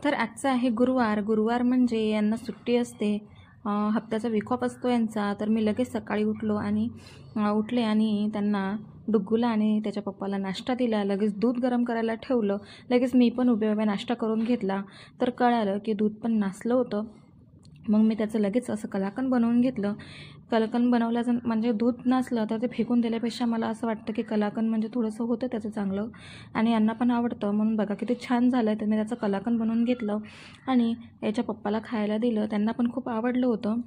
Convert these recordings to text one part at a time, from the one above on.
तर आजचा आहे गुरुवार म्हणजे यांना सुट्टी असते, हप्त्याचा वीक ऑफ असतो यांचा। तर मी लगेच सकाळी उठले आणि त्यांना डुग्गूला आणि त्याच्या पप्पाला नाश्ता दिला, लगेच दूध गरम करायला ठेवलं, लगेच मी पण उभे नाश्ता करून घेतला। तर कळालं की दूध पण नासलं होतं, मग मी त्याचं लगेच असं कलाकंद बनवून घेतलं। कलाकंद बनवल्याचं म्हणजे दूध नसलं तर ते फेकून दिल्यापेक्षा मला असं वाटतं की कलाकंद म्हणजे थोडंसं होतं त्याचं चांगलं आणि यांना पण आवडतं, म्हणून बघा किती छान झालं आहे। त्यांनी त्याचं कलाकंद बनवून घेतलं आणि याच्या पप्पाला खायला दिलं, त्यांना पण खूप आवडलं होतं।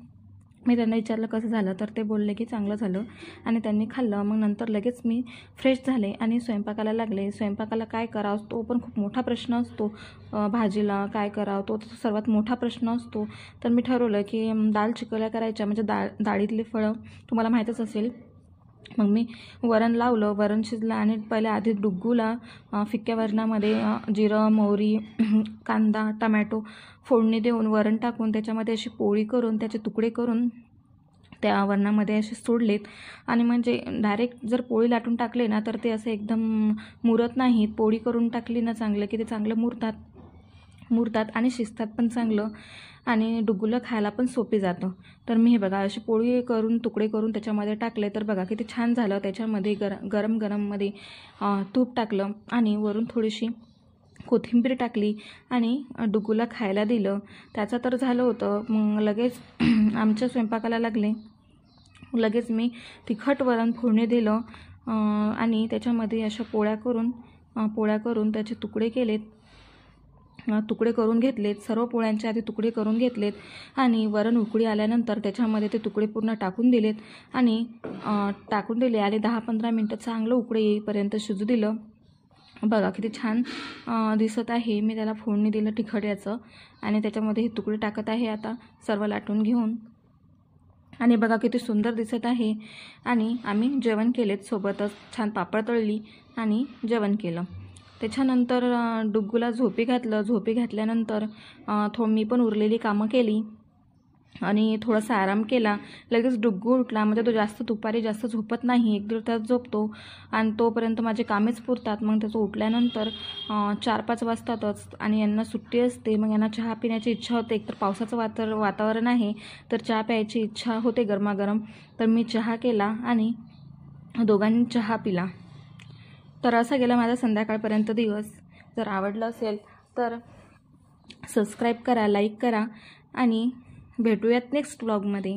मी त्यांना विचारलं कसं झालं, तर ते बोलले की चांगलं झालं आणि त्यांनी खाल्लं। मग नंतर लगेच मी फ्रेश झाले आणि स्वयंपाकाला लागले। स्वयंपाकाला काय करावं तो पण खूप मोठा प्रश्न असतो, भाजीला काय करावं तो सर्वात मोठा प्रश्न असतो। तर मी ठरवलं की डाळ चिकोल्या करायच्या, म्हणजे डाळीतली फळं तुम्हाला माहीतच असेल। मग मी वरण लावलं, वरण शिजलं आणि पहिले आधी डुग्गूला फिक्क्या वरणामध्ये जिरं मोहरी कांदा टमॅटो फोडणी देऊन वरण टाकून त्याच्यामध्ये अशी पोळी करून त्याचे तुकडे करून त्या वरणामध्ये असे सोडलेत। आणि म्हणजे डायरेक्ट जर पोळी लाटून टाकले ना तर ते असं एकदम मुरत नाहीत, पोळी करून टाकली ना चांगलं की ते चांगलं मुरतात आणि शिजतात पण चांगलं आणि डुग्गूला खायला पण सोपे जातं। तर मी हे बघा अशी पोळी करून तुकडे करून त्याच्यामध्ये टाकले, तर बघा किती छान झालं। त्याच्यामध्ये गरममध्ये तूप टाकलं आणि वरून थोडीशी कोथिंबीर टाकली आणि डुग्गूला खायला दिलं। त्याचं तर झालं होतं। मग लगेच आमच्या स्वयंपाकाला लागले, लगेच मी तिखट वरण फोडणी दिलं आणि त्याच्यामध्ये अशा पोळ्या करून त्याचे तुकडे करून घेतलेत। सर्व पोळ्यांचे आधी तुकडे करून घेतलेत आणि वरण उकळी आल्यानंतर त्याच्यामध्ये ते तुकडे पूर्ण टाकून दिले आणि 10-15 मिनटं चांगलं उकळी येईपर्यंत शिजू दिलं। बघा किती छान दिसत आहे। मी त्याला फोडणी दिलं तिखट याचं आणि त्याच्यामध्ये हे तुकडे टाकत आहे आता सर्व लाटून घेऊन, आणि बघा किती सुंदर दिसत आहे। आणि आम्ही जेवण केलेत, सोबतच छान पापड तळली आणि जेवण केलं। त्याच्यानंतर डुग्गूला झोपी घातल्यानंतर मी पण उरलेली कामं केली आणि थोडासा आराम केला। लगेच डुग्गू उठला, म्हणजे तो दुपारी जास्त झोपत नाही, 1-1.5 तास झोपतो आणि तोपर्यंत माझे कामेच पुरतात। मग त्याचं उठल्यानंतर 4-5 वाजतातच आणि यांना सुट्टी असते। मग यांना चहा पिण्याची इच्छा होते, एकतर पावसाचं वातावरण आहे तर चहा प्यायची इच्छा होते गरमागरम। तर मी चहा केला आणि दोघांनी चहा पिला। तर असा गेला माझा संध्याकाळपर्यंत दिवस। जर आवडलं असेल तर सबस्क्राईब करा, लाईक करा आणि भेटूयात नेक्स्ट व्लॉगमध्ये।